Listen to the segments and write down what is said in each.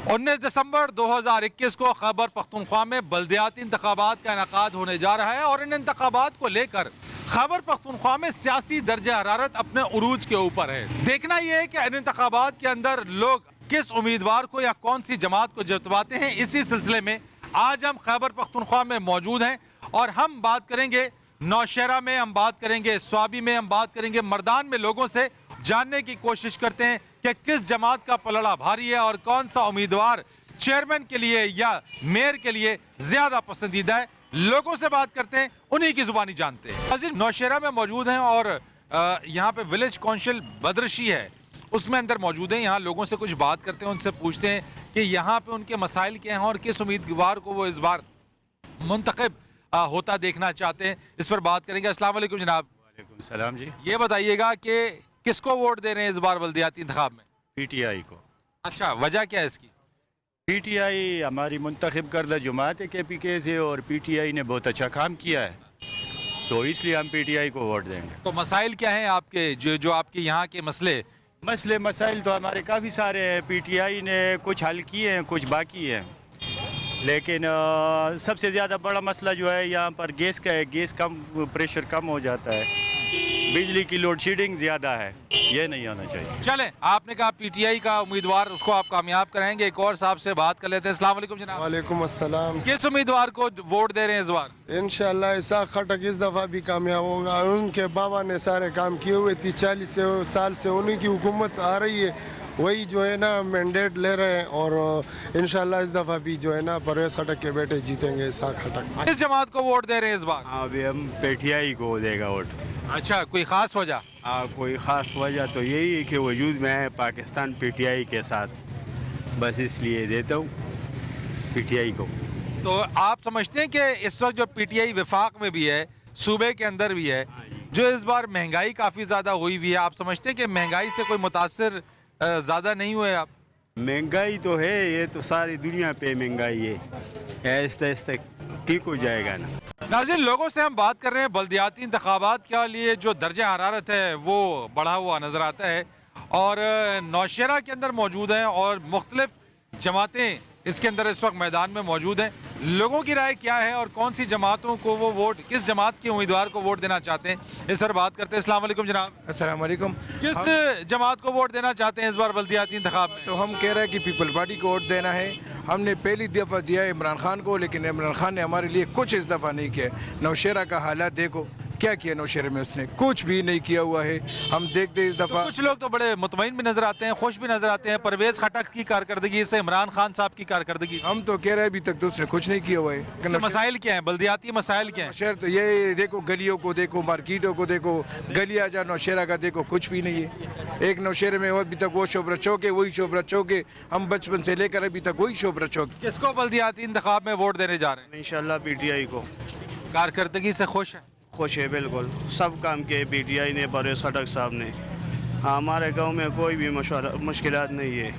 19 दिसंबर 2021 को खैबर पख्तूनख्वा में बल्दियाती इंतखाबात का इनेकाद होने जा रहा है और इन इंतखाबात को लेकर खैबर पख्तूनख्वा में सियासी दर्जा हरारत अपने उरूज के ऊपर है। देखना यह है कि इन इंतखाबात के अंदर लोग किस उम्मीदवार को या कौन सी जमात को जितवाते हैं। इसी सिलसिले में आज हम खैबर पख्तूनख्वा में मौजूद हैं और हम बात करेंगे नौशहरा में, हम बात करेंगे स्वाबी में, हम बात करेंगे मर्दान में। लोगों से जानने की कोशिश करते हैं कि किस जमात का पलड़ा भारी है और कौन सा उम्मीदवार चेयरमैन के लिए या मेयर के लिए ज्यादा पसंदीदा है। लोगों से बात करते हैं, उन्हीं की जुबानी जानते हैं। हाजिर नौशहरा में मौजूद हैं और यहाँ पे विलेज काउंसिल बदरशी है, उसमें अंदर मौजूद हैं। यहाँ लोगों से कुछ बात करते हैं, उनसे पूछते हैं कि यहाँ पे उनके मसाइल क्या हैं और किस उम्मीदवार को वो इस बार मुंतखब होता देखना चाहते हैं। इस पर बात करेंगे। अस्सलाम वालेकुम जनाब। वालेकुम सलाम जी। ये बताइएगा कि किसको वोट दे रहे हैं इस बार बल्दियाती इंतखाब में? पीटीआई को। अच्छा, वजह क्या है इसकी? पीटीआई हमारी मुंतखब करदा जमात है केपीके से और पीटीआई ने बहुत अच्छा काम किया है, तो इसलिए हम पीटीआई को वोट देंगे। तो मसाइल क्या हैं आपके, जो आपके यहाँ के मसले? मसाइल तो हमारे काफ़ी सारे हैं। पीटीआई ने कुछ हल किए हैं, कुछ बाकी हैं, लेकिन सबसे ज़्यादा बड़ा मसला जो है यहाँ पर गैस का है। गैस कम, प्रेशर कम हो जाता है, बिजली की लोड शेडिंग ज़्यादा है, ये नहीं होना चाहिए। चलें, आपने कहा पीटीआई का उम्मीदवार, उसको आप कामयाब कराएंगे। एक और साहब से बात कर लेते हैं। अस्सलाम वालेकुम जनाब। वालेकुम अस्सलाम। किस उम्मीदवार को वोट दे रहे हैं इस बार? इंशाल्लाह इसाक खटक इस दफ़ा भी कामयाब होगा। उनके बाबा ने सारे काम किए हुए 30-40 साल से उन्हीं की हुकूमत आ रही है, वही जो है ना मैंडेट ले रहे हैं और इंशाल्लाह इस दफ़ा भी जो है ना परवेज़ खटक के बेटे जीतेंगे, इसाक खटक। किस जमात को वोट दे रहे हैं इस बार? अभी हम पीटीआई को देगा वोट। अच्छा, कोई खास वजह? कोई ख़ास वजह तो यही है कि वजूद में है पाकिस्तान पीटीआई के साथ, बस इसलिए देता हूँ पीटीआई को। तो आप समझते हैं कि इस वक्त जो पीटीआई विफाक में भी है, सूबे के अंदर भी है, जो इस बार महंगाई काफ़ी ज़्यादा हुई हुई है, आप समझते हैं कि महंगाई से कोई मुतासिर ज़्यादा नहीं हुए आप? महंगाई तो है, ये तो सारी दुनिया पे महंगाई है, ऐसे ऐसे ठीक हो जाएगा ना। नाज़रीन, लोगों से हम बात कर रहे हैं। बल्दियाती इंतखाबात के लिए जो दर्जा हरारत है वो बढ़ा हुआ नज़र आता है और नौशहरा के अंदर मौजूद हैं और मुख्तलिफ जमातें इसके अंदर इस वक्त मैदान में मौजूद हैं। लोगों की राय क्या है और कौन सी जमातों को वो वोट, किस जमात के उम्मीदवार को वोट देना चाहते हैं, इस पर बात करते हैं। अस्सलाम वालेकुम जनाब। अस्सलाम वालेकुम। किस जमात को वोट देना चाहते हैं इस बार बल्दियाती इंतखाब में? तो हम कह रहे हैं कि पीपल पार्टी को वोट देना है। हमने पहली दफ़ा दिया है इमरान खान को, लेकिन इमरान खान ने हमारे लिए कुछ इस दफ़ा नहीं किया। नौशहरा का हालात देखो, क्या किया नौशहरे में, उसने कुछ भी नहीं किया हुआ है। हम देखते इस दफ़ा कुछ लोग तो बड़े मुतमईन भी नजर आते हैं, खुश भी नजर आते हैं परवेज़ खटक की कारकर्दगी से, इमरान खान साहब की कारकर्दगी। हम तो कह रहे हैं अभी तक तो उसने कुछ नहीं किया हुआ है। तो मसाइल क्या हैं, बल्दियाती मसाइल क्या हैं? शहर तो ये देखो, गलियों को देखो, मार्केटों को देखो, गलियाँ जा नौशहरा का देखो, कुछ भी नहीं है। एक नौशहरे में अभी तक वो शोभरा चौक है, वही शोभरा चौक है, हम बचपन से लेकर अभी तक वही शोभरा चौक। किसको बल्दियाती इंतखाब में वोट देने जा रहे हैं? इंशाल्लाह पीटीआई को। कारकर्दगी से खुश है? खुश है, बिल्कुल सब काम किए पीटीआई ने, परवेज़ खटक साहब ने। हमारे गांव में कोई भी मुश्किलात नहीं है।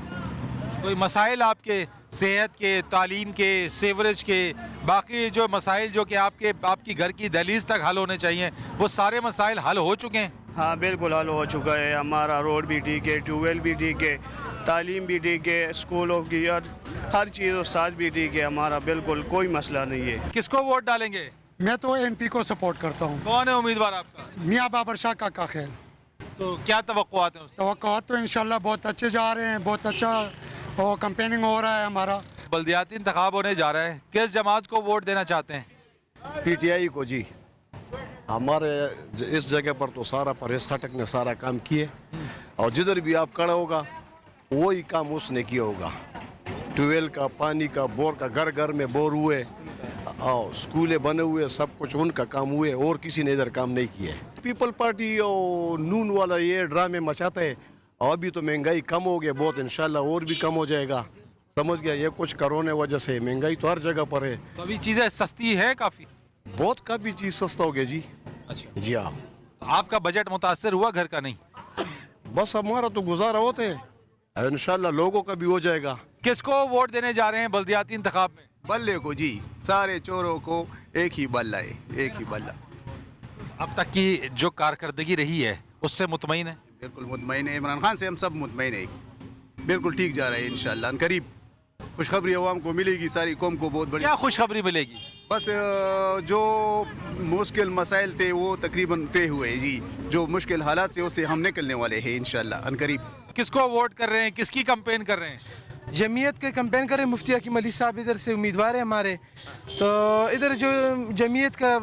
कोई मसाइल आपके सेहत के, तालीम के, सीवरेज के, बाकी जो मसाइल जो कि आपकी घर की दहलीज तक हल होने चाहिए, वो सारे मसाइल हल हो चुके हैं? हाँ बिल्कुल हल हो चुका है। हमारा रोड भी ठीक है, ट्यूबवेल भी ठीक है, तालीम भी ठीक है, स्कूलों की हर चीज़ उस्ताद भी ठीक है। हमारा बिल्कुल कोई मसला नहीं है। किसको वोट डालेंगे? मैं तो एमपी को सपोर्ट करता हूँ। कौन है उम्मीदवार आपका? मियाँ बाबर शाह का खेल। तो क्या तवक्कुआत है उससे? तवक्कुआत तो इंशाल्लाह बहुत अच्छे जा रहे हैं, बहुत अच्छा और कैंपेनिंग हो रहा है हमारा। बल्दियाती इंतखाब होने जा रहा है, किस जमात को वोट देना चाहते हैं? पीटीआई को जी। हमारे इस जगह पर तो सारा परवेज़ खटक ने सारा काम किए और जिधर भी आप खड़ा होगा वही काम उसने किया होगा। ट्यूबवेल का, पानी का, बोर का, घर घर में बोर हुए और स्कूलें बने हुए, सब कुछ उनका काम हुए और किसी ने इधर काम नहीं किया है। पीपल पार्टी और नून वाला ये ड्रामे मचाता है और अभी तो महंगाई कम हो गया बहुत, इंशाल्लाह और भी कम हो जाएगा। समझ गया, ये कुछ कोरोना वजह से महंगाई तो हर जगह पर है। तो अभी चीज़ें सस्ती है काफ़ी? बहुत काफ़ी चीज़ सस्ता हो गया जी। अच्छा जी हाँ। आपका बजट मुतासर हुआ घर का? नहीं, बस हमारा तो गुजारा होते है, इंशाल्लाह लोगों का भी हो जाएगा। किसको वोट देने जा रहे हैं बल्दियाती इंतखाब में? बल्ले को जी, सारे चोरों को एक ही बल्ला है, एक ही बल्ला। अब तक की जो कारकर्दगी रही है उससे मुतमईन है? बिल्कुल मुतमईन है, इमरान खान से हम सब मुतमईन है, बिल्कुल ठीक जा रहा है इंशाल्लाह करीब। खुशखबरी आवाम को मिलेगी, सारी कौम को बहुत बड़ी। क्या खुशखबरी मिलेगी? बस जो मुश्किल मसाइल थे वो तकरीबन तय हुए जी, जो मुश्किल हालात से उससे हम निकलने वाले हैं इंशाल्लाह अनकरीब। किसको वोट कर रहे हैं, किसकी कैंपेन कर रहे हैं? जमीयत के कैंपेन करें। मुफ्ती हकीम अली साहब इधर से उम्मीदवार है हमारे, तो इधर जो जमीयत का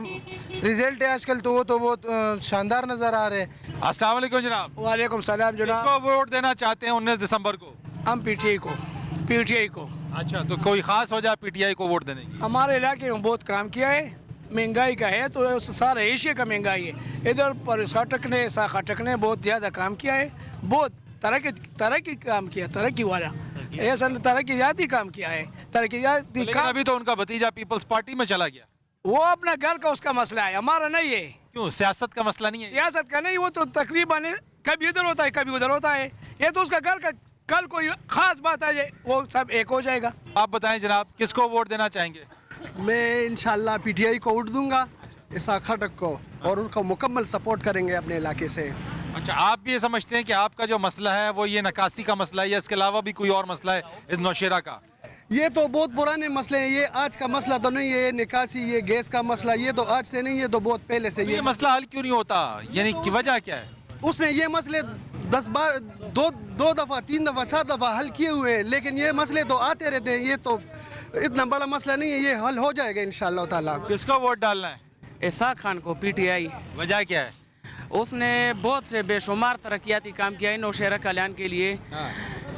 रिजल्ट है आजकल तो वो तो बहुत शानदार नज़र आ रहे हैं। अस्सलाम वालेकुम जनाब, वालेकुम सलाम जनाब। किसको वोट देना चाहते हैं 19 दिसंबर को? हम पीटीआई को अच्छा, तो कोई खास वजह पीटीआई को वोट देने की? हमारे इलाके में बहुत काम किया है, महंगाई का है तो सारा एशिया का महंगाई है। इधर पर साखटक ने बहुत ज़्यादा काम किया है, बहुत तरक्की काम किया, तरक्की वाला ऐसा तरक्की याद ही काम किया है, तरक्की याद लेकिन अभी तो उनका भतीजा पीपल्स पार्टी में चला गया। वो अपना घर का उसका मसला है, हमारा नहीं है। क्यों, सियासत का मसला नहीं है? सियासत का नहीं, वो तो तकरीबन कभी इधर होता है कभी उधर होता है। ये तो उसका घर का कल कोई खास बात आ जाए वो सब एक हो जाएगा। आप बताएं जनाब, किसको वोट देना चाहेंगे? मैं इंशाल्लाह पीटीआई को वोट दूंगा, इसाक खटक को, और उनको मुकम्मल सपोर्ट करेंगे अपने इलाके से। अच्छा, आप भी ये समझते हैं कि आपका जो मसला है वो ये नकासी का मसला है या इसके अलावा भी कोई और मसला है इस नौशेरा का? ये तो बहुत पुराने मसले हैं, ये आज का मसला तो नहीं है। ये निकासी, ये गैस का मसला, ये तो आज से नहीं है, तो बहुत पहले से। ये मसला हल क्यों नहीं होता, यानी की वजह क्या है? उसने ये मसले 10 बार दो दफ़ा 3 दफ़ा 4 दफ़ा हल किए हुए हैं, लेकिन ये मसले तो आते रहते हैं। ये तो इतना बड़ा मसला नहीं है, ये हल हो जाएगा इंशाल्लाह ताला। किसको वोट डालना है? इसाक खान को, पीटीआई। वजह क्या है? उसने बहुत से बेशुमार तरक्याती काम किया है नौशेरा कल्याण के लिए।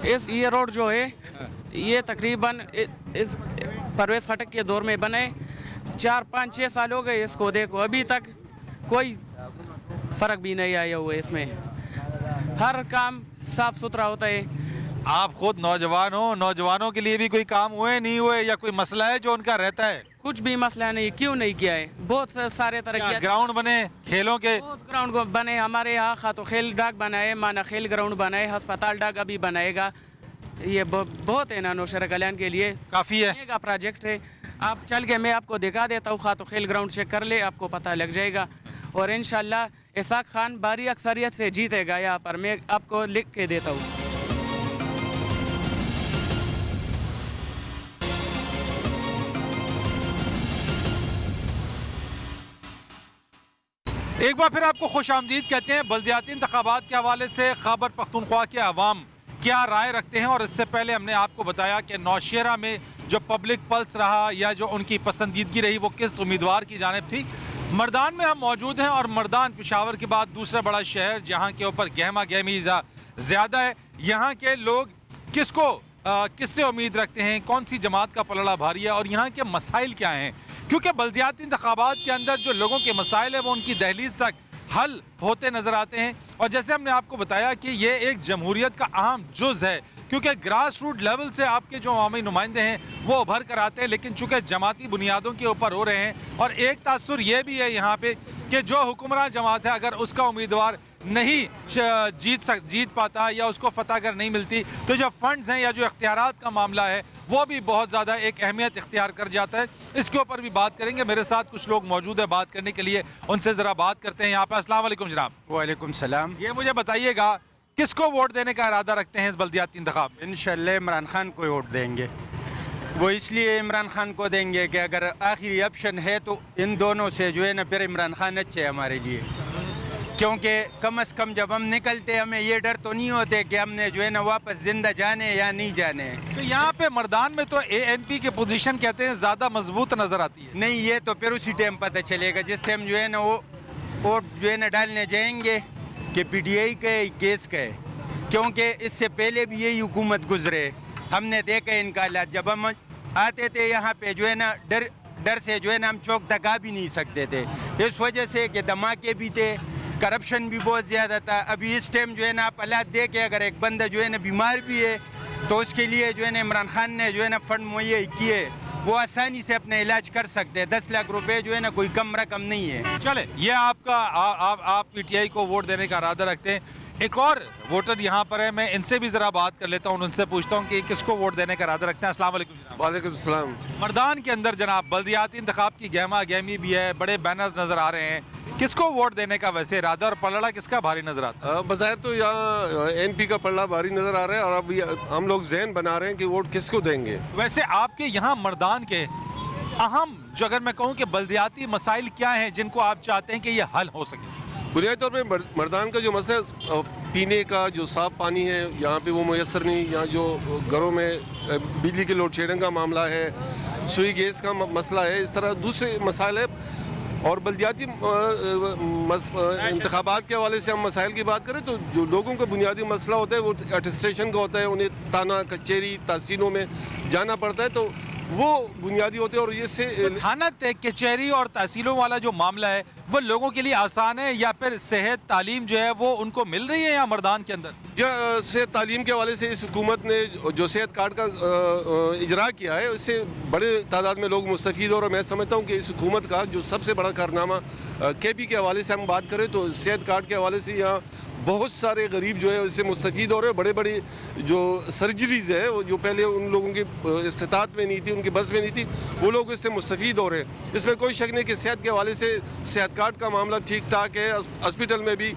ये रोड जो है ये तकरीबन इस परवेज़ खटक के दौर में बने, 4 5 6 साल हो गए इसको, देखो अभी तक कोई फ़र्क भी नहीं आया हुआ है इसमें। हर काम साफ़ सुथरा होता है। आप खुद नौजवान हो, नौजवानों के लिए भी कोई काम हुए नहीं हुए या कोई मसला है जो उनका रहता है? कुछ भी मसला नहीं, क्यों नहीं किया है? बहुत सारे तरक्की, ग्राउंड बने खेलों के, बहुत ग्राउंड बने हमारे यहाँ। खातो खेल डाक बनाए, माना खेल ग्राउंड बनाए, अस्पताल डाक अभी बनाएगा। ये बहुत है ना नौशेरा कल्याण के लिए, काफ़ी है का प्रोजेक्ट है। आप चल के मैं आपको दिखा देता हूँ, खातो खेल ग्राउंड चेक कर ले, आपको पता लग जाएगा। और इंशाल्लाह इसाक खान भारी अक्सरियत से जीतेगा यहाँ पर, मैं आपको लिख के देता हूँ। एक बार फिर आपको खुश आमदीद कहते हैं। बल्दियाती इंतखाबात के हवाले से खैबर पख्तूनख्वा के अवाम क्या राय रखते हैं, और इससे पहले हमने आपको बताया कि नौशेरा में जो पब्लिक पल्स रहा या जो उनकी पसंदीदगी रही वो किस उम्मीदवार की जानिब थी। मर्दान में हम मौजूद हैं और मर्दान पेशावर के बाद दूसरा बड़ा शहर जहाँ के ऊपर गहमा गहमी ज़्यादा है। यहाँ के लोग किससे उम्मीद रखते हैं, कौन सी जमात का पलड़ा भारी है और यहाँ के मसाइल क्या हैं, क्योंकि बल्दियाती इंतखाबात के अंदर जो लोगों के मसाइल है वो उनकी दहलीज तक हल होते नज़र आते हैं। और जैसे हमने आपको बताया कि ये एक जमहूरियत का अहम जुज़ है, क्योंकि ग्रास रूट लेवल से आपके जो अवामी नुमाइंदे हैं वो उभर कर आते हैं, लेकिन चूँकि जमाती बुनियादों के ऊपर हो रहे हैं। और एक तासुर ये भी है यहाँ पे कि जो हुक्मरान जमात है अगर उसका उम्मीदवार नहीं जीत पाता या उसको फतह अगर नहीं मिलती तो जो फंड्स हैं या जो इख्तियारात का मामला है वो भी बहुत ज़्यादा एक अहमियत इख्तियार कर जाता है। इसके ऊपर भी बात करेंगे। मेरे साथ कुछ लोग मौजूद है बात करने के लिए, उनसे ज़रा बात करते हैं यहाँ पे। अस्सलाम वालेकुम जनाब। वालेकुम सलाम। ये मुझे बताइएगा किसको वोट देने का इरादा रखते हैं इस बल्दियाती इंतखाब में? इंशाल्लाह इमरान खान को वोट देंगे। वो इसलिए इमरान खान को देंगे कि अगर आखिरी ऑप्शन है तो इन दोनों से जो है ना फिर इमरान खान अच्छे है हमारे लिए, क्योंकि कम से कम जब हम निकलते हमें ये डर तो नहीं होते कि हमने जो है ना वापस जिंदा जाने या नहीं जाने। तो यहाँ पे मर्दान में तो ANP की पोजीशन कहते हैं ज़्यादा मजबूत नज़र आती है। नहीं, ये तो फिर उसी टाइम पता चलेगा जिस टाइम जो है ना वो वोट जो है ना डालने जाएंगे कि PTI का है केस का है, क्योंकि इससे पहले भी यही हुकूमत गुजरे, हमने देखा इनका हालात। जब हम आते थे यहाँ पे जो है ना डर से जो है ना हम चौक तक आ भी नहीं सकते थे, इस वजह से कि धमाके भी थे, करप्शन भी बहुत ज़्यादा था। अभी इस टाइम जो है ना आप हालात देखे, अगर एक बंदा जो है ना बीमार भी है तो उसके लिए जो है ना इमरान खान ने जो है ना फंड मुहैया किए, वो आसानी से अपना इलाज कर सकते हैं। 10 लाख रुपए जो है ना कोई कम रकम नहीं है। चले, ये आपका आप PTI को वोट देने का इरादा रखते हैं। एक और वोटर यहाँ पर है, मैं इनसे भी ज़रा बात कर लेता हूँ, उनसे पूछता हूँ कि किसको वोट देने का इरादा रखते हैं। अस्सलाम वालेकुम जनाब। वालेकुम सलाम। मर्दान के अंदर जनाब बल्दियाती इंतखाब की गहमा गहमी भी है, बड़े बैनर्स नज़र आ रहे हैं, किस को वोट देने का वैसे इरादा और पलड़ा किसका भारी नजर आता है? बज़ाहिर तो यहाँ एनपी का पलड़ा भारी नज़र आ रहा है और अब हम लोग जहन बना रहे हैं कि वोट किसको देंगे। वैसे आपके यहाँ मर्दान के अहम जो अगर मैं कहूँ कि बल्दियाती मसाइल क्या हैं जिनको आप चाहते हैं कि ये हल हो सके? बुनियादी तौर पे मर्दान का जो मसला है पीने का जो साफ़ पानी है यहाँ पे वो मुयसर नहीं, यहाँ जो घरों में बिजली के लोड शेडिंग का मामला है, सुई गैस का मसला है, इस तरह दूसरे मसाइल है। और बल्दियाती इंतखाबात के हवाले से हम मसाइल की बात करें तो जो लोगों का बुनियादी मसला होता है वो अटेस्टेशन का होता है, उन्हें थाना कचहरी तहसीलों में जाना पड़ता है, तो वो बुनियादी होते हैं। और ये से थाना कचहरी और तहसीलों वाला जो मामला है वो लोगों के लिए आसान है या फिर सेहत तालीम जो है वो उनको मिल रही है यहाँ मर्दान के अंदर? सेहत तालीम के हवाले से इस हुकूमत ने जो सेहत कार्ड का इजरा किया है उससे बड़े तादाद में लोग मुस्तफ़ीद हो रहे हैं। मैं समझता हूँ कि इस हुकूमत का जो सबसे बड़ा कारनामा केपी के हवाले से हम बात करें तो सेहत कार्ड के हवाले से यहाँ बहुत सारे गरीब जो है उससे मुस्तफ़ीद हो रहे हैं। बड़े बड़ी जो सर्जरीज़ है वो जो पहले उन लोगों की इस्तिताअत में नहीं थी, उनकी बस में नहीं थी, वो लोग इससे मुस्तफ़ीद हो रहे हैं। इसमें कोई शक नहीं कि सेहत के हवाले से सेहत कार्ड का मामला ठीक ठाक है, हॉस्पिटल में भी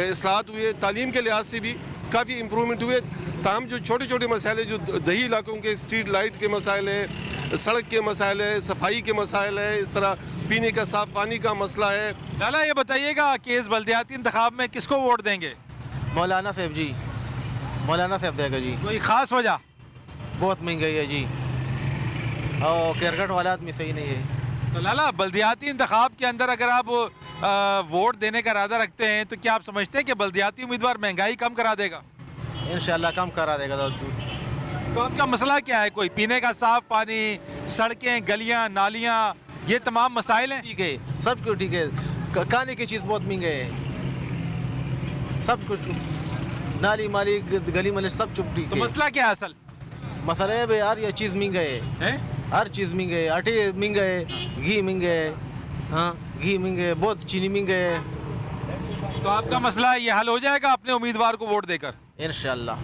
इस्लाहत हुई है, तालीम के लिहाज से भी काफ़ी इम्प्रूवमेंट हुए। ताहम जो छोटे छोटे मसाइल जो दही इलाकों के स्ट्रीट लाइट के मसाइल है, सड़क के मसाइल है, सफाई के मसाइल है, इस तरह पीने का साफ़ पानी का मसला है। लाला ये बताइएगा कि इस बल्दियाती इंतखाब में किसको वोट देंगे? मौलाना सैफ जी, मौलाना सैफ देगा जी। कोई ख़ास वजह? बहुत महंगाई है जी और क्रिकेट वाला आदमी सही नहीं है। तो लाला बल्दियाती इंतखाब के अंदर अगर आप वोट देने का इरादा रखते हैं तो क्या आप समझते हैं कि बल्दियाती उम्मीदवार महंगाई कम करा देगा? इंशाल्लाह कम करा देगा। तो आपका मसला क्या है? कोई पीने का साफ पानी, सड़कें, गलियां, नालियां, ये तमाम मसाइल हैं? ठीक है, सब कुछ ठीक है। खाने की चीज़ बहुत महंगे है, सब कुछ नाली माली गली मली सब कुछ ठीक तो है। मसला क्या है असल? मसला है भाई यार ये चीज़ महंगा है, हर चीज़ महंगा है, आटे महंगा है, घी महंगा है, हाँ घी महंगा है, बहुत चीनी महंगा है। तो आपका मसला ये हल हो जाएगा अपने उम्मीदवार को वोट देकर? इंशाल्लाह।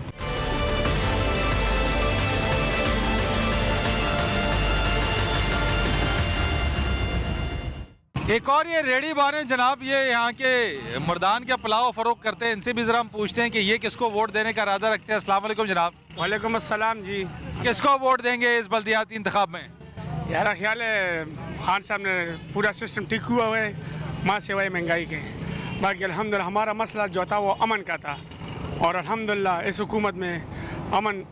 एक और ये रेडी बार हैं जनाब, ये यहाँ के मर्दान का पुलाव फरोख्त करते हैं, इनसे भी ज़रा हम पूछते हैं कि ये किसको वोट देने का इरादा रखते हैं। अस्सलाम वालेकुम जनाब। वालेकुम अस्सलाम जी। किसको वोट देंगे इस बल्दियाती इंतखाब में? यार ख्याल है खान साहब ने पूरा सिस्टम ठीक हुआ है माँ सिवाय महंगाई के। बाकी अल्हम्दुलिल्लाह हमारा मसला जो था वो अमन का था और अल्हम्दुलिल्लाह इस हुकूमत में अमन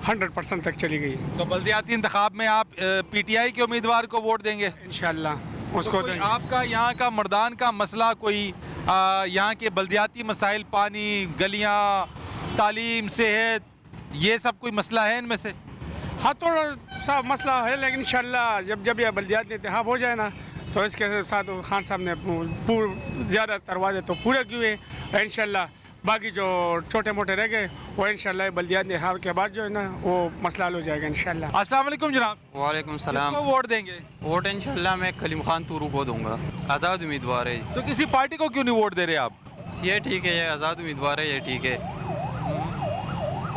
100% तक चली गई। तो बल्दियाती इंतखाब में आप PTI के उम्मीदवार को वोट देंगे? इंशाल्लाह उसको तो आपका यहाँ का मर्दान का मसला कोई यहाँ के बल्दियाती मसाइल, पानी, गलियाँ, तालीम, सेहत, ये सब कोई मसला है इनमें से? हाँ थोड़ा सा मसला है, लेकिन इंशाल्लाह जब ये बल्दियाती इंतखाब हो जाए ना तो इसके साथ खान साहब ने ज़्यादातर वादे तो पूरे किए हैं इंशाल्लाह। बाकी जो छोटे मोटे रह गए वो इंशाल्लाह बल्दियाती इंतखाब के बाद जो है ना वो मसला हल हो जाएगा इंशाल्लाह। अस्सलाम वालेकुम जनाब। वालेकुम सलाम। किसको वोट देंगे? वोट इंशाल्लाह मैं कलीम खान तूरू को दूंगा, आज़ाद उम्मीदवार है। तो किसी पार्टी को क्यों नहीं वोट दे रहे आप? ये ठीक है, ये आज़ाद उम्मीदवार है, ये ठीक है।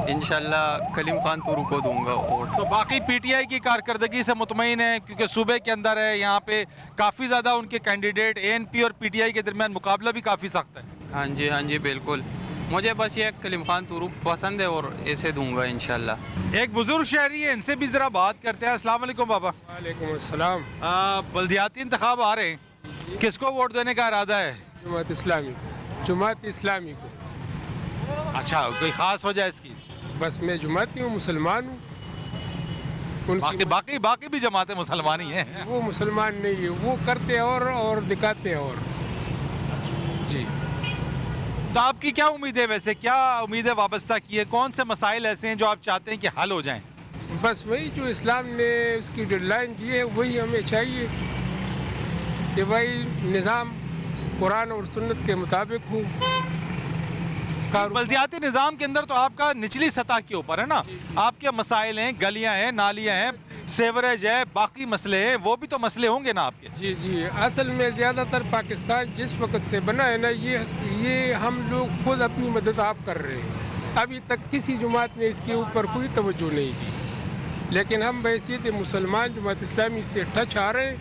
इंशाल्लाह कलीम खान तूरू को दूंगा वोट। तो बाकी PTI की कारकर्दगी से मुतमईन है क्योंकि सूबे के अंदर है, यहाँ पे काफ़ी ज़्यादा उनके कैंडिडेट ANP और PTI के दरमियान मुकाबला भी काफ़ी सख्त है। हाँ जी बिल्कुल। मुझे बस ये कलीम खान तूरू पसंद है और ऐसे दूंगा इंशाल्लाह। एक बुजुर्ग शहरी है, इनसे भी ज़रा बात करते हैं। अस्सलाम वालेकुम बाबा। वालेकुम अस्सलाम। बल्दियाती इंतखाब आ रहे हैं, किसको वोट देने का इरादा है? जमात इस्लामी को। जमात इस्लामी को। अच्छा, कोई ख़ास वजह इसकी? बस मैं जुमाती हूँ, मुसलमान हूँ। बाकी भी जमातें मुसलमान ही हैं। वो मुसलमान नहीं है, वो करते हैं और दिखाते हैं और जी। तो आपकी क्या उम्मीद है वैसे, क्या उम्मीदें वाबस्ता की है? कौन से मसाइल ऐसे हैं जो आप चाहते हैं कि हल हो जाएं? बस वही जो इस्लाम ने उसकी डेडलाइन दी है वही हमें चाहिए कि भाई निज़ाम कुरान और सुन्नत के मुताबिक हो। बल्दियाती निज़ाम के अंदर तो आपका निचली सतह के ऊपर है ना, आपके मसाइल हैं, गलियां हैं, नालियां हैं, सेवरेज है, बाकी मसले हैं, वो भी तो मसले होंगे ना आपके? जी। असल में ज़्यादातर पाकिस्तान जिस वक्त से बना है ना ये हम लोग खुद अपनी मदद आप कर रहे हैं। अभी तक किसी जमात ने इसके ऊपर कोई तवज्जो नहीं की, लेकिन हम बहैसियत मुसलमान जमात इस्लामी से टच आ रहे हैं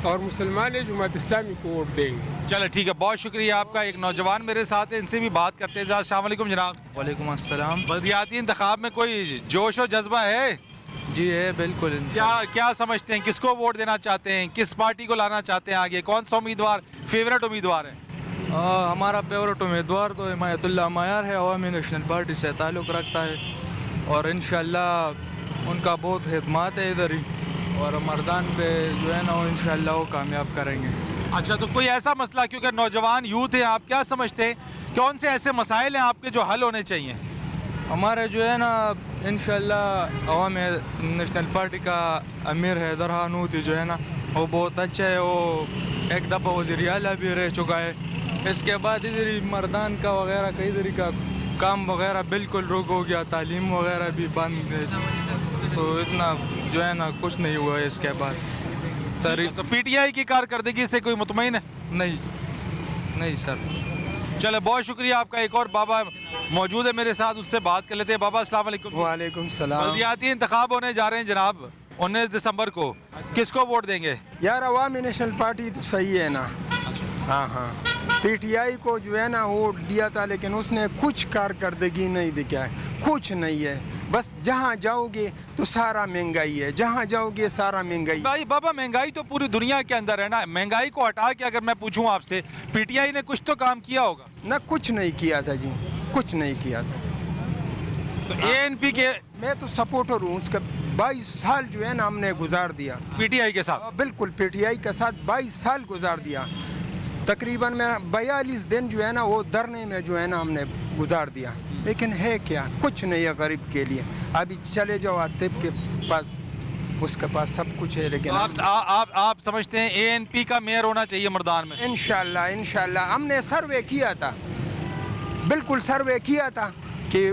اور مسلمان جماعت اسلامی کو ووٹ دیں گے. چلے ٹھیک ہے, بہت شکریہ آپ کا. ایک نوجوان میرے ساتھ ہے, ان سے بھی بات کرتے ہیں. السلام علیکم جناب. وعلیکم السلام. بلدیاتی انتخاب میں کوئی جوش و جذبہ ہے؟ جی ہے بالکل. کیا سمجھتے ہیں, کس کو ووٹ دینا چاہتے ہیں, کس پارٹی کو لانا چاہتے ہیں آگے, کون سا امیدوار فیوریٹ امیدوار ہے؟ ہمارا فیوریٹ امیدوار تو حمایت اللہ معیار ہے, عوامی نیشنل پارٹی سے تعلق رکھتا ہے اور انشاءاللہ ان کا بہت خدمات ہے ادھر ہی, اور مردان پہ جو ہے نا وہ انشاءاللہ وہ کامیاب کریں گے. اچھا, تو کوئی ایسا مسئلہ, کیونکہ نوجوان یوتھ ہیں, آپ کیا سمجھتے ہیں کون سے ایسے مسائل ہیں آپ کے جو حل ہونے چاہیے؟ ہمارے جو ہے نا انشاءاللہ عوامی نیشنل پارٹی کا امیر حیدر حانوتی جو ہے نا وہ بہت اچھا ہے, وہ ایک دفعہ وزیر اعلیٰ بھی رہ چکا ہے. اس کے بعد ادھر مردان کا وغیرہ کئی طریقہ کا کام وغیرہ بالکل رک ہو گیا, تعلیم وغیرہ بھی بند ہے, تو اتنا جو ہے نا کچھ نہیں ہوا ہے اس کے بعد. تو پی ٹی آئی کی کارکردگی سے کوئی مطمئن ہے؟ نہیں سر. چلے بہت شکریہ آپ کا. ایک اور بابا موجود ہے میرے ساتھ, اس سے بات کر لیتے ہیں. بابا السلام علیکم. وعلیکم السلام. بلدیاتی انتخاب ہونے جا رہے ہیں جناب 19 دسمبر کو, کس کو ووٹ دیں گے؟ یار عوامی نیشنل پارٹی تو صحیح ہے نا. ہاں پی ٹی آئی کو جو ہے نا ووٹ دیا تھا, لیکن اس نے کچھ کارکردگی نہیں دکھایا, کچھ نہیں ہے. بس جہاں جاؤ گے تو سارا مہنگائی ہے, جہاں جاؤ گے سارا مہنگائی. بھائی بابا مہنگائی تو پوری دنیا کے اندر ہے نا, مہنگائی کو ہٹا کے اگر میں پوچھوں آپ سے, پی ٹی آئی نے کچھ تو کام کیا ہوگا؟ نہ کچھ نہیں کیا تھا جی, کچھ نہیں کیا تھا. تو اے این پی کے میں تو سپورٹر ہوں اس کا. 22 سال جو ہے نا ہم نے گزار دیا پی ٹی آئی کے ساتھ. بالکل پی ٹی آئی کے ساتھ 22 سال گزار دیا. تقریباً میں 42 دن جو ہے نا وہ دھرنے میں جو ہے نا ہم نے گزار دیا, لیکن ہے کیا, کچھ نہیں ہے غریب کے لیے. ابھی چلے جاؤ عاطف کے پاس, اس کے پاس سب کچھ ہے, لیکن آپ سمجھتے ہیں اے این پی کا میئر ہونا چاہیے مردان میں؟ انشاءاللہ ہم نے سروے کیا تھا, بالکل سروے کیا تھا کہ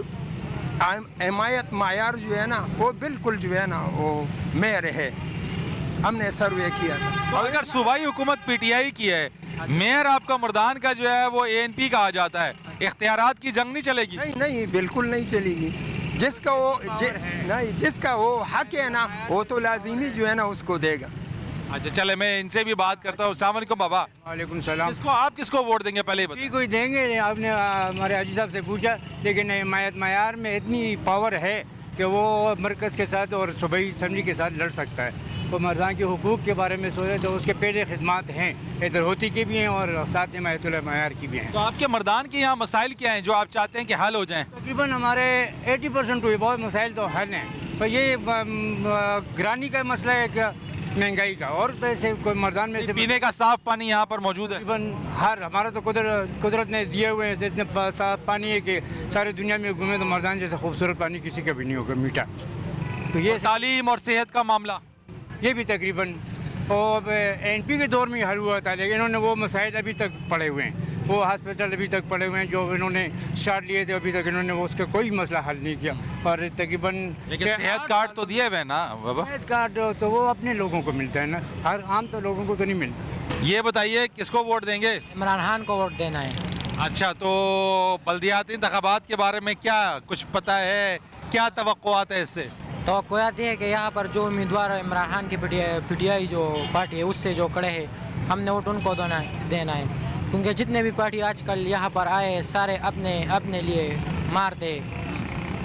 حمایت معیار جو ہے نا وہ بالکل جو ہے نا وہ میئر ہے. ہم نے سروے کیا تھا. اور اگر صوبائی حکومت پی ٹی آئی کی ہے, میئر آپ کا مردان کا جو ہے وہ اے این پی کہا جاتا ہے, اختیارات کی جنگ نہیں چلے گی؟ نہیں بالکل نہیں چلے گی. جس کا وہ حق ہے نا وہ تو لازمی جو ہے نا اس کو دے گا. اچھا چلے میں ان سے بھی بات کرتا ہوں. السلام علیکم بابا. وعلیکم السلام. آپ کس کو ووٹ دیں گے پہلے ہی کوئی دیں گے, آپ نے ہمارے حاجی صاحب سے پوچھا, لیکن حمایت معیار میں اتنی پاور ہے کہ وہ مرکز کے ساتھ اور صوبائی اسمبلی کے ساتھ لڑ سکتا ہے. وہ مردان کے حقوق کے بارے میں سوچے تو اس کے پہلے خدمات ہیں, ادھر ہوتی کی بھی ہیں اور ساتھ حمایت اللہ معیار کی بھی ہیں. تو آپ کے مردان کے یہاں مسائل کیا ہیں جو آپ چاہتے ہیں کہ حل ہو جائیں؟ تقریباً ہمارے 80% ہوئے, بہت مسائل تو حل ہیں, پر یہ گرانی کا مسئلہ ہے کہ مہنگائی کا, اور تو ایسے کوئی مردان میں سے پینے کا صاف پانی یہاں پر موجود ہے. تقریباً ہمارا تو قدرت نے دیے ہوئے ہیں اتنے صاف پانی ہے کہ سارے دنیا میں گھومے تو مردان جیسا خوبصورت پانی کسی کا بھی نہیں ہوگا میٹھا. تو یہ تعلیم اور صحت کا معاملہ یہ بھی تقریباً اور این پی کے دور میں حل ہوا تھا, لیکن انہوں نے وہ مسائل ابھی تک پڑے ہوئے ہیں, وہ ہاسپٹل ابھی تک پڑے ہوئے ہیں جو انہوں نے اسٹارٹ لیے تھے, ابھی تک انہوں نے اس کا کوئی مسئلہ حل نہیں کیا. اور تقریباً صحت کارڈ تو دیے ہوئے نا بابا؟ صحت کارڈ تو وہ اپنے لوگوں کو ملتا ہے نا, ہر عام تو لوگوں کو تو نہیں ملتا. یہ بتائیے کس کو ووٹ دیں گے؟ عمران خان کو ووٹ دینا ہے. اچھا, تو بلدیاتی انتخابات کے بارے میں کیا کچھ پتہ ہے, کیا توقعات ہے اس سے؟ توقعات یہ ہے کہ یہاں پر جو امیدوار عمران خان کی پی ٹی آئی جو پارٹی ہے اس سے جو کڑے ہیں, ہم نے ووٹ ان کو دینا ہے, کیونکہ جتنے بھی پارٹی آج کل یہاں پر آئے سارے اپنے لیے مارتے,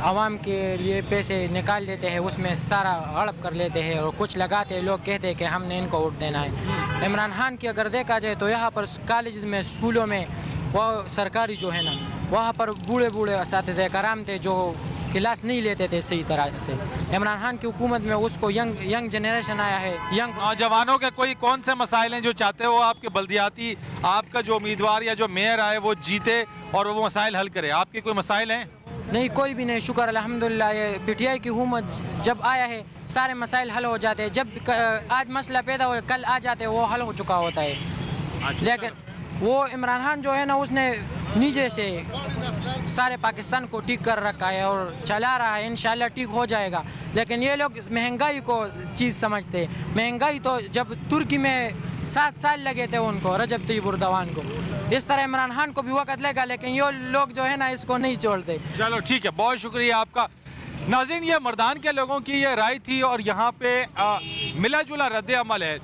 عوام کے لیے پیسے نکال دیتے ہیں, اس میں سارا ہڑپ کر لیتے ہیں اور کچھ لگاتے ہیں, لوگ کہتے ہیں کہ ہم نے ان کو ووٹ دینا ہے. عمران خان کی اگر دیکھا جائے تو یہاں پر کالجز میں, اسکولوں میں, وہ سرکاری جو ہے نا وہاں پر بوڑھے اساتذہ کرام تھے جو کلاس نہیں لیتے تھے صحیح طرح سے. عمران خان کی حکومت میں اس کو ینگ جنریشن آیا ہے, ینگ نوجوانوں کے کوئی کون سے مسائل ہیں جو چاہتے ہو آپ کے بلدیاتی, آپ کا جو امیدوار یا جو میئر آئے وہ جیتے اور وہ مسائل حل کرے؟ آپ کے کوئی مسائل ہیں؟ نہیں, کوئی بھی نہیں. شکر الحمدللہ, یہ پی ٹی آئی کی حکومت جب آیا ہے سارے مسائل حل ہو جاتے ہیں. جب آج مسئلہ پیدا ہو کل آ جاتے ہیں, وہ حل ہو چکا ہوتا ہے. لیکن وہ عمران خان جو ہے نا اس نے نیچے سے سارے پاکستان کو ٹھیک کر رکھا ہے اور چلا رہا ہے, انشاءاللہ ٹھیک ہو جائے گا. لیکن یہ لوگ مہنگائی کو چیز سمجھتے ہیں. مہنگائی تو جب ترکی میں 7 سال لگے تھے ان کو, رجب طیب اردوان کو, اس طرح عمران خان کو بھی وقت لگا, لیکن یہ لوگ جو ہے نا اس کو نہیں چھوڑتے. چلو ٹھیک ہے, بہت شکریہ آپ کا. ناظرین, یہ مردان کے لوگوں کی یہ رائے تھی اور یہاں پہ ملا جلا رد عمل ہے.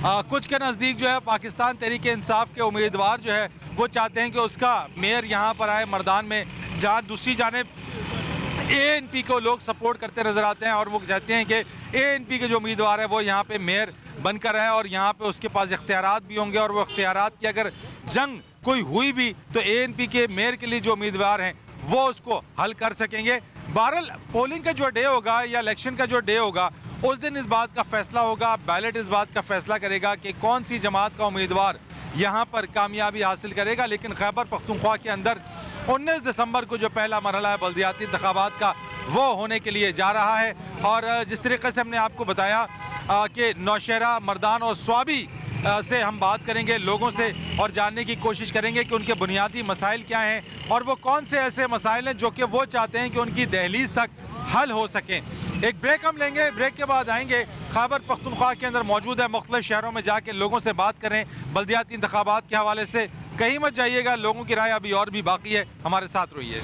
कुछ के नज़दीक जो है पाकिस्तान तहरीक इंसाफ के उम्मीदवार जो है वो चाहते हैं कि उसका मेयर यहाँ पर आए मर्दान में, जहाँ दूसरी जानिब ANP को लोग सपोर्ट करते नज़र आते हैं और वो चाहते हैं कि ANP के जो उम्मीदवार है वो यहाँ पे मेयर बनकर है और यहाँ पे उसके पास इख्तियारात भी होंगे और वो इख्तियारात की अगर जंग कोई हुई भी तो ANP के मेयर के लिए जो उम्मीदवार हैं वो उसको हल कर सकेंगे। बहरहाल पोलिंग का जो डे होगा या इलेक्शन का जो डे होगा उस दिन इस बात का फैसला होगा, बैलेट इस बात का फैसला करेगा कि कौन सी जमात का उम्मीदवार यहाँ पर कामयाबी हासिल करेगा। लेकिन खैबर पख्तूनख्वा के अंदर 19 दिसंबर को जो पहला मरहला है बल्दियाती इंतखाबात का वो होने के लिए जा रहा है। और जिस तरीके से हमने आपको बताया कि नौशहरा, मर्दान और स्वाबी से हम बात करेंगे लोगों से और जानने की कोशिश करेंगे कि उनके बुनियादी मसाइल क्या हैं और वो कौन से ऐसे मसाइल हैं जो कि वो चाहते हैं कि उनकी दहलीज तक हल हो सकें। एक ब्रेक हम लेंगे, ब्रेक के बाद आएंगे। खैबर पख्तूनख्वा के अंदर मौजूद है, मुख्तलिफ शहरों में जाके लोगों से बात करें बल्दियाती इंतखाबात के हवाले से। कहीं मत जाइएगा, लोगों की राय अभी और भी बाकी है, हमारे साथ रहिए।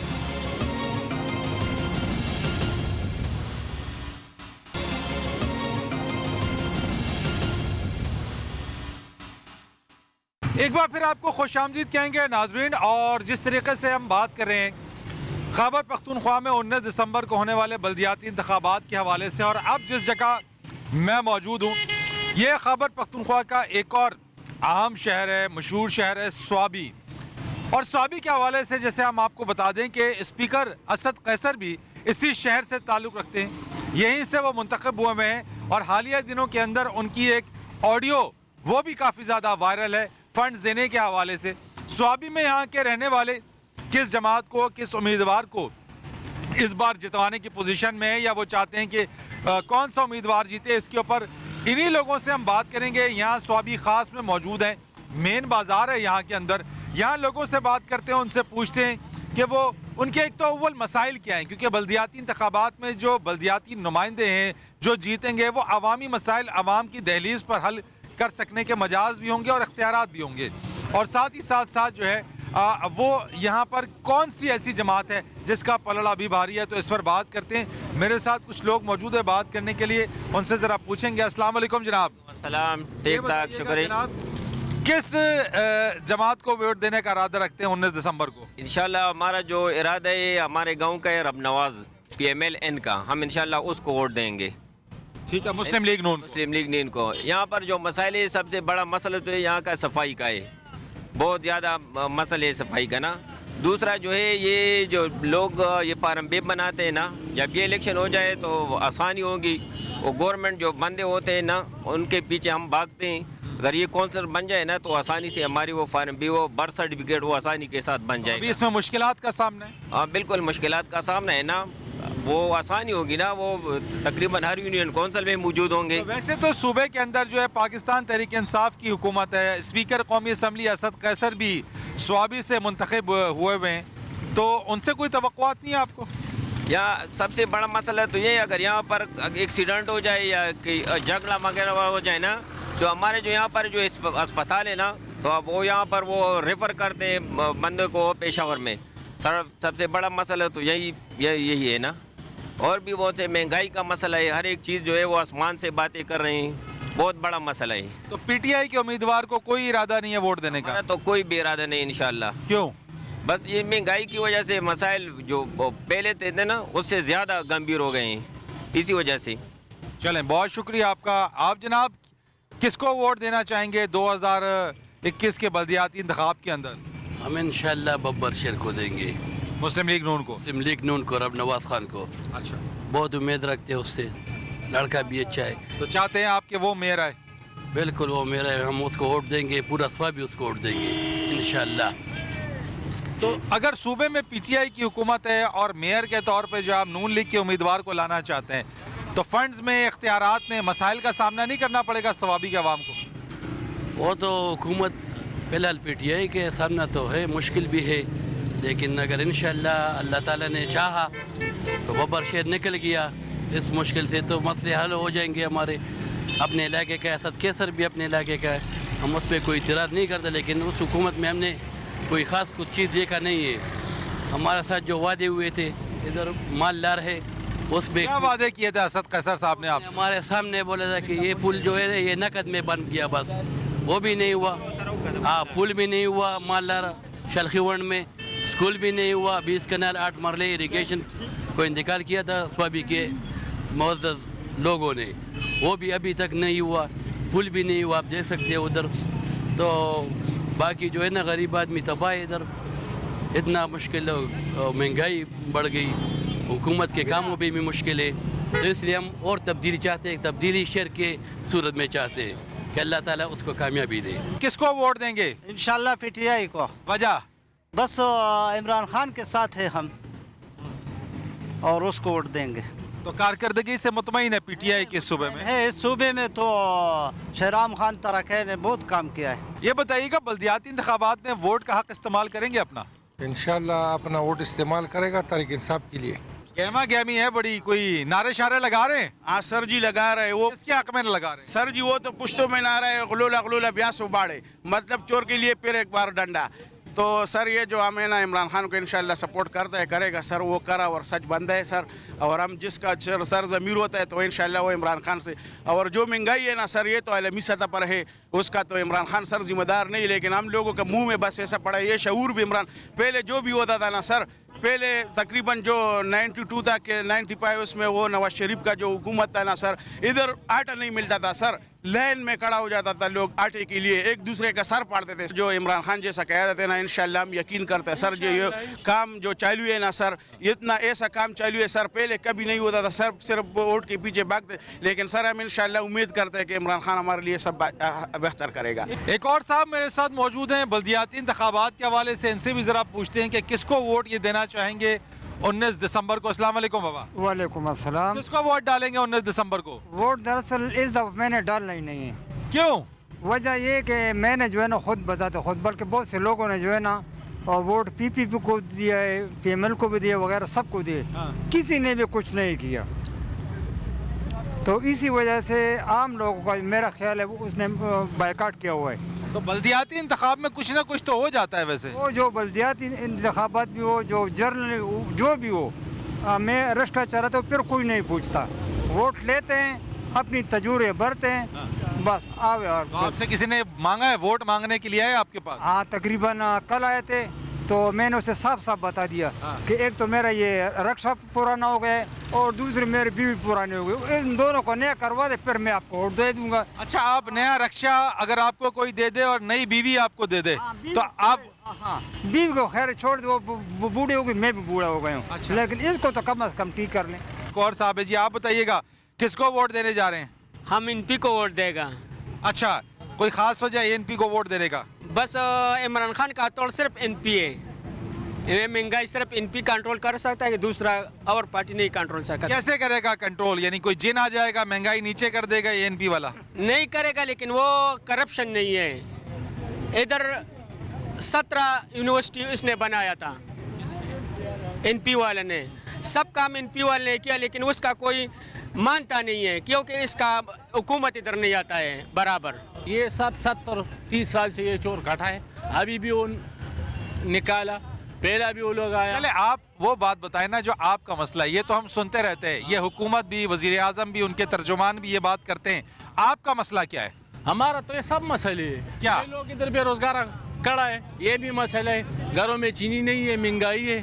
एक बार फिर आपको खुशामदीद कहेंगे नाजरीन। और जिस तरीके से हम बात कर रहे हैं खैबर पख्तूनख्वा में 19 दिसंबर को होने वाले बल्दियाती इंतखाबात के हवाले से, और अब जिस जगह मैं मौजूद हूँ ये खैबर पख्तूनख्वा का एक और अहम शहर है, मशहूर शहर है स्वाबी। और स्वाबी के हवाले से जैसे हम आपको बता दें कि स्पीकर असद कैसर भी इसी शहर से ताल्लुक़ रखते हैं, यहीं से वो मुंतखब हुए हुए हैं और हालिया दिनों के अंदर उनकी एक ऑडियो वो भी काफ़ी ज़्यादा वायरल है फंड्स देने के हवाले से। स्वाबी में यहाँ के रहने वाले किस जमात को, किस उम्मीदवार को इस बार जितवाने की पोजीशन में है या वो चाहते हैं कि कौन सा उम्मीदवार जीते, इसके ऊपर इन्हीं लोगों से हम बात करेंगे। यहाँ स्वाबी ख़ास में मौजूद हैं, मेन बाज़ार है यहाँ के अंदर। यहाँ लोगों से बात करते हैं, उनसे पूछते हैं कि वो उनके एक तो अव्वल मसाइल क्या हैं, क्योंकि बल्दियाती इंतखाबात में जो बल्दियाती नुमाइंदे हैं जो जीतेंगे वो अवामी मसाइल अवाम की दहलीज पर हल कर सकने के मजाज भी होंगे और इख्तियारात भी होंगे। और साथ ही साथ जो है वो यहाँ पर कौन सी ऐसी जमात है जिसका पलड़ा भी भारी है, तो इस पर बात करते हैं। मेरे साथ कुछ लोग मौजूद है बात करने के लिए, उनसे ज़रा पूछेंगे। अस्सलाम वालेकुम जनाब। सलाम, ठीक ठाक, शुक्रिया। किस जमात को वोट देने का इरादा रखते हैं 19 दिसंबर को? इंशाल्लाह हमारा जो इरादा है हमारे गांव का है, रब नवाज PMLN का, हम इंशाल्लाह उसको वोट देंगे। ठीक है, मुस्लिम लीग नून को। यहाँ पर जो मसाइल है सबसे बड़ा मसला तो यहाँ का सफाई का है, बहुत ज़्यादा मसला है सफाई का ना। दूसरा जो है ये जो लोग ये फार्म बे बनाते हैं ना, जब ये इलेक्शन हो जाए तो आसानी होगी। वो गवर्नमेंट जो बंदे होते हैं ना उनके पीछे हम भागते हैं, अगर ये कौंसलर बन जाए ना तो आसानी से हमारी वो फार्म बी, वो बर्थ सर्टिफिकेट वो आसानी के साथ बन जाएगा। अभी इसमें मुश्किलात का सामना है? हाँ बिल्कुल मुश्किलात का सामना है ना, वो आसानी होगी ना, वो तकरीबन हर यूनियन कौंसिल में मौजूद होंगे। तो वैसे तो सूबे के अंदर जो है पाकिस्तान तहरीक इंसाफ की हुकूमत है, स्पीकर कौमी असम्बली असद कैसर भी स्वाबी से मुंतखब हुए हुए हैं, तो उनसे कोई तवक्कुआत नहीं है आपको? यहाँ सबसे बड़ा मसला तो ये, अगर यहाँ पर एक्सीडेंट हो जाए या कि झगड़ा वगैरह हो जाए ना, तो हमारे जो यहाँ पर जो अस्पताल है ना तो अब वो यहाँ पर वो रेफ़र करते हैं बंदे को पेशावर में। सबसे बड़ा मसला तो यही है ना। और भी बहुत से महंगाई का मसला है, हर एक चीज़ जो है वो आसमान से बातें कर रहे हैं, बहुत बड़ा मसला है। तो PTI के उम्मीदवार को कोई इरादा नहीं है वोट देने का? तो कोई भी इरादा नहीं इंशाल्लाह। क्यों? बस ये महंगाई की वजह से मसाइल जो पहले थे ना उससे ज़्यादा गंभीर हो गए हैं, इसी वजह से। चलें, बहुत शुक्रिया आपका। आप जनाब किसको वोट देना चाहेंगे 2021 के बल्दियाती इंतखाब के अंदर? हम इंशाल्लाह बब्बर शेर को देंगे। मुस्लिम लीग नून को? मुस्लिम लीग नून को, रब नवाज खान को। अच्छा, बहुत उम्मीद रखते हैं उससे, लड़का भी अच्छा है। तो चाहते हैं आपके वो मेयर आए? बिल्कुल वो मेरा है, हम उसको वोट देंगे, पूरा सभा भी उसको वोट देंगे इंशाल्लाह। तो अगर सूबे में PTI की हुकूमत है और मेयर के तौर पे जो आप नून लीग के उम्मीदवार को लाना चाहते हैं, तो फंड्स में, इख्तियारात में मसाइल का सामना नहीं करना पड़ेगा स्वाबी के अवाम को? वो तो हुकूमत फ़िलहाल PTI के सामना तो है, मुश्किल भी है, लेकिन अगर इंशाल्लाह अल्लाह ताला ने चाहा तो बब्बर शेर निकल गया इस मुश्किल से, तो मसले हल हो जाएंगे हमारे। अपने इलाके का असद कैसर भी अपने इलाके का है, हम उस पर कोई इतराज़ नहीं करते, लेकिन उस हुकूमत में हमने कोई ख़ास कुछ चीज़ देखा नहीं है। हमारे साथ जो वादे हुए थे, इधर मालदार है उसमें क्या वादे किए थे असद कैसर साहब ने आप? हमारे सामने बोला था कि ये पुल जो है ये नकद में बन गया, बस वो भी नहीं हुआ। हाँ, पुल भी नहीं हुआ मालदार शलखीवंड में, स्कूल भी नहीं हुआ, 20 कनाल 8 मरले इरिगेशन को इंतकाल किया था स्वाबी के मुअज़्ज़ज़ लोगों ने, वो भी अभी तक नहीं हुआ। पुल भी नहीं हुआ, आप देख सकते हैं उधर। तो बाकी जो है ना गरीब आदमी तबाह है इधर, इतना मुश्किल, महंगाई बढ़ गई, हुकूमत के कामों पे भी मुश्किल है। तो इसलिए हम और तब्दीली चाहते हैं, तब्दीली शहर के सूरत में चाहते हैं कि अल्लाह ताला उसको कामयाबी दे। किसको वोट देंगे? इंशाल्लाह पीटीआई को। वजह? बस इमरान खान के साथ है हम, और उसको वोट देंगे। तो कारकर्दगी से मुतमईन है पीटीआई के सूबे में? है, इस सूबे में तो शहराम खान तरक़े ने बहुत काम किया है। ये बताइएगा, बल्दियाती इंतखाबात में वोट का हक इस्तेमाल करेंगे अपना? इंशाल्लाह अपना वोट इस्तेमाल करेगा तहरीक इंसाफ के लिए। गहमा गहमी है बड़ी, कोई नारे शारे लगा रहे हैं? हाँ सर जी लगा रहे, वो किसके हक में लगा रहे हैं? सर जी वो तो पुश्तों में नारा है, गलूला गलूला ब्यास उबाड़े, मतलब चोर के लिए फिर एक बार डंडा। तो सर ये जो हमें ना इमरान खान को इंशाल्लाह सपोर्ट करता है, करेगा सर, वो करा और सच बंद है सर। और हम जिसका सर ज़मीर होता है तो इंशाल्लाह वो इमरान खान से। और जो महंगाई है ना सर, ये तो आलमी सतह पर है, उसका तो इमरान खान सर जिम्मेदार नहीं, लेकिन हम लोगों के मुंह में बस ऐसा पड़ा है। ये शऊर भी इमरान, पहले जो भी होता था ना सर, पहले तकरीबन जो 92 तक के 95 उसमें वो नवाज शरीफ का जो हुकूमत था ना सर, इधर आटा नहीं मिलता था सर, लाइन में खड़ा हो जाता था लोग आटे के लिए, एक दूसरे का सर पाड़ते थे। जो इमरान खान जैसा कह देते ना, इंशाल्लाह हम यकीन करते हैं सर, जो ये काम जो चालू है ना सर, इतना ऐसा काम चालू है सर, पहले कभी नहीं होता था सर, सिर्फ वोट के पीछे भागते। लेकिन सर हम इंशाल्लाह उम्मीद करते हैं कि इमरान खान हमारे लिए सब बेहतर करेगा। एक और साहब मेरे साथ मौजूद हैं बल्दियाती इंतखाबात के हवाले से, इनसे भी ज़रा पूछते हैं कि किसको वोट ये देना चाहेंगे 19 दिसंबर को। अस्सलाम वालेकुम बाबा। वालेकुम अस्सलाम। किसको वोट डालेंगे 19 दिसंबर को? वोट दरअसल इस दफ़ा मैंने डालना ही नहीं है। क्यों? वजह ये कि मैंने जो है ना खुद बजाते खुद, बल्कि बहुत से लोगों ने जो है ना और वोट पीपीपी को दिया है, पीएमएल को भी दिया वगैरह सबको दिए, किसी ने भी कुछ नहीं किया। तो इसी वजह से आम लोगों का मेरा ख्याल है उसने बायकाट किया हुआ है। तो बल्दियाती इंतखाब में कुछ ना कुछ तो हो जाता है वैसे। वो जो बल्दियाती इंतखाबात भी हो, जो जर्नल जो भी हो, मैं रश्का चाह रहा था, फिर कोई नहीं पूछता, वोट लेते हैं, अपनी तजुर्बे भरते हैं, बस आवे। और आपसे किसी ने मांगा है, वोट मांगने के लिए आए आपके पास? हाँ, तकरीबन कल आए थे, तो मैंने उसे साफ साफ बता दिया कि एक तो मेरा ये रक्षा पुराना हो गया और दूसरी मेरी बीवी पुरानी हो गई, इन दोनों को नया करवा दे, फिर मैं आपको वोट दे दूंगा। अच्छा, आप नया रक्षा अगर आपको कोई दे दे और नई बीवी आपको दे दे तो आप? बीवी को खैर छोड़ दो, वो बूढ़े हो गई, मैं भी बूढ़ा हो गया हूँ। अच्छा। लेकिन इसको तो कम से कम ठीक कर लें। कौर साहब है जी, आप बताइएगा किसको वोट देने जा रहे हैं? हम एनपी को वोट देगा। अच्छा, कोई खास वजह एनपी को वोट देने का? बस इमरान खान का तौर सिर्फ एनपी है, ये महंगाई सिर्फ एनपी कंट्रोल कर सकता है कि दूसरा और पार्टी नहीं कंट्रोल सकता। कैसे करेगा कंट्रोल? यानी कोई जिन आ जाएगा, महंगाई नीचे कर देगा ये एनपी वाला? नहीं करेगा, लेकिन वो करप्शन नहीं है। इधर 17 यूनिवर्सिटी इसने बनाया था, एनपी वाले ने, सब काम एनपी वाले ने किया, लेकिन उसका कोई मानता नहीं है क्योंकि इसका हुकूमत इधर नहीं आता है बराबर। ये सब 70-30 साल से ये चोर घटा है, अभी भी वो निकाला, पहला भी वो लोग आया। चले आप वो बात बताएं ना जो आपका मसला है, ये तो हम सुनते रहते हैं, ये हुकूमत भी, वजीर आजम भी, उनके तर्जुमान भी ये बात करते हैं, आपका मसला क्या है? हमारा तो ये सब मसले है। क्या? ये लोग इधर बेरोजगार खड़ा है, ये भी मसला है, घरों में चीनी नहीं है, महंगाई है,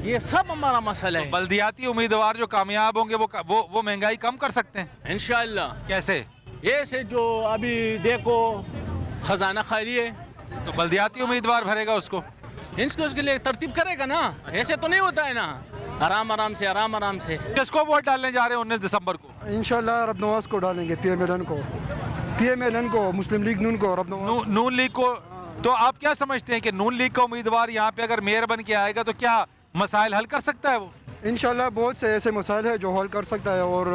ये सब हमारा मसला है। तो बल्दियाती उम्मीदवार जो कामयाब होंगे वो महंगाई कम कर सकते हैं इंशाअल्लाह। कैसे? ऐसे जो अभी देखो खजाना खाली है, तो बल्दियाती उम्मीदवार भरेगा उसको, उसके लिए तरतीब करेगा ना, ऐसे तो नहीं होता है ना, आराम आराम से। किसको वोट डालने जा रहे हैं 19 दिसंबर को? इंशाल्लाह रब नवाज को डालेंगे, पीएमएलएन को, मुस्लिम लीग नून को, नून लीग को। तो आप क्या समझते हैं कि नून लीग का उम्मीदवार यहाँ पे अगर मेयर बन के आएगा तो क्या मसाइल हल कर सकता है वो? इंशाल्लाह बहुत से ऐसे मसाइल है जो हल कर सकता है। और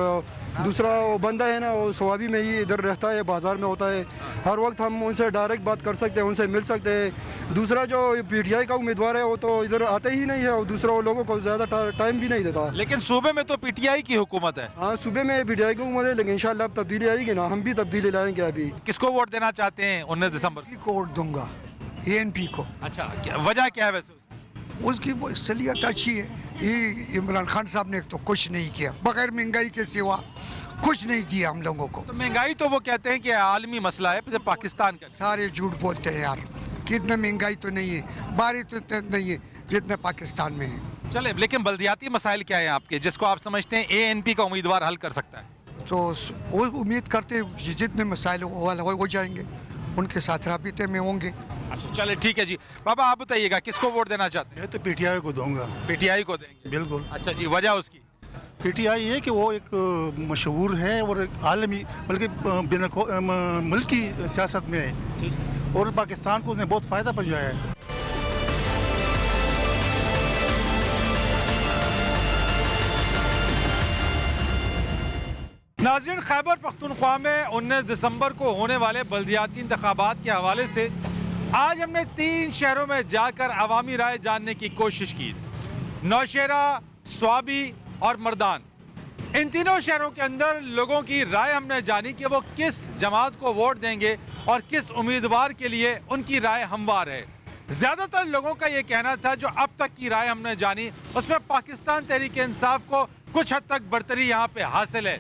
दूसरा वो बंदा है ना, वो स्वाबी में ही इधर रहता है, बाज़ार में होता है, हर वक्त हम उनसे डायरेक्ट बात कर सकते हैं, उनसे मिल सकते हैं। दूसरा जो पीटीआई का उम्मीदवार है वो तो इधर आते ही नहीं है, और दूसरा वो लोगों को ज़्यादा टाइम भी नहीं देता। लेकिन सूबे में तो पीटीआई की हुकूमत है। हाँ, सूबे में पीटीआई की हुकूमत है, लेकिन इंशाल्लाह अब तब्दीली आएगी ना, हम भी तब्दीली लाएंगे। अभी किसको वोट देना चाहते हैं 19 दिसंबर को? वोट दूंगा एएनपी को। अच्छा, वजह क्या है वैसे? उसकी सलीयत अच्छी है, इमरान खान साहब ने तो कुछ नहीं किया, बगैर महंगाई के सिवा कुछ नहीं दिया हम लोगों को। तो महंगाई तो वो कहते हैं कि आलमी मसला है जब पाकिस्तान का। सारे झूठ बोलते हैं यार, कितने महंगाई तो नहीं है, बारिश तो इतने नहीं है जितने पाकिस्तान में है। चले, लेकिन बल्दियाती मसाइल क्या है आपके जिसको आप समझते हैं ANP का उम्मीदवार हल कर सकता है? तो वो उम्मीद करते हैं कि जितने मसाइल हो जाएंगे उनके साथ राबिते में होंगे। अच्छा चले ठीक है जी। बाबा आप बताइएगा किसको वोट देना चाहते हैं? मैं तो PTI को दूंगा। PTI को देंगे? बिल्कुल। अच्छा जी, वजह उसकी? PTI ये कि वो एक मशहूर है और आलमी बल्कि मुल्की सियासत में है और पाकिस्तान को उसने बहुत फ़ायदा पहुँचाया है। नाज़रीन, खैबर पख्तूनख्वा में 19 दिसंबर को होने वाले बल्दियाती इंतखाबात के हवाले से आज हमने 3 शहरों में जाकर अवामी राय जानने की कोशिश की। नौशेरा, स्वाबी और मर्दान, इन तीनों शहरों के अंदर लोगों की राय हमने जानी कि वो किस जमात को वोट देंगे और किस उम्मीदवार के लिए उनकी राय हमवार है। ज़्यादातर लोगों का ये कहना था, जो अब तक की राय हमने जानी उसमें पाकिस्तान तहरीक इंसाफ को कुछ हद तक बढ़तरी यहाँ पे हासिल है,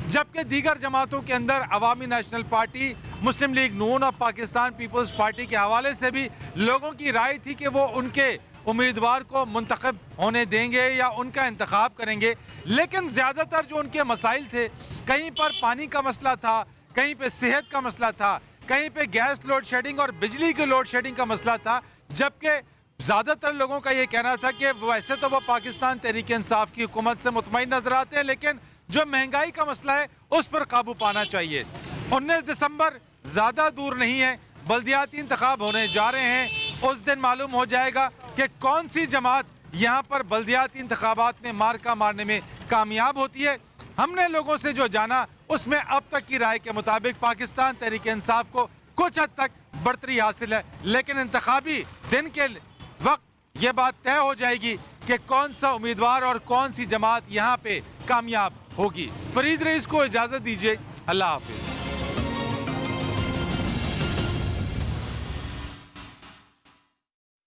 जबकि दीगर जमातों के अंदर अवामी नेशनल पार्टी, मुस्लिम लीग नून और पाकिस्तान पीपल्स पार्टी के हवाले से भी लोगों की राय थी कि वो उनके उम्मीदवार को मुंतखब होने देंगे या उनका इंतखाब करेंगे। लेकिन ज़्यादातर जो उनके मसाइल थे, कहीं पर पानी का मसला था, कहीं पे सेहत का मसला था, कहीं पे गैस लोड शेडिंग और बिजली के लोड शेडिंग का मसला था, जबकि ज़्यादातर लोगों का ये कहना था कि वैसे तो वो पाकिस्तान तहरीक इंसाफ की हुकूमत से मुतमईन नजर आते हैं, लेकिन जो महंगाई का मसला है उस पर काबू पाना चाहिए। 19 दिसंबर ज़्यादा दूर नहीं है, बल्दियाती इंतखाब होने जा रहे हैं। उस दिन मालूम हो जाएगा कि कौन सी जमात यहाँ पर बल्दियाती इंतखाबात में मार्का मारने में कामयाब होती है। हमने लोगों से जो जाना उसमें अब तक की राय के मुताबिक पाकिस्तान तहरीक इंसाफ को कुछ हद तक बढ़तरी हासिल है, लेकिन इंतखाबी दिन के वक्त ये बात तय हो जाएगी कि कौन सा उम्मीदवार और कौन सी जमात यहाँ पे कामयाब होगी। फरीद रईस को इजाज़त दीजिए, अल्लाह हाफिज़।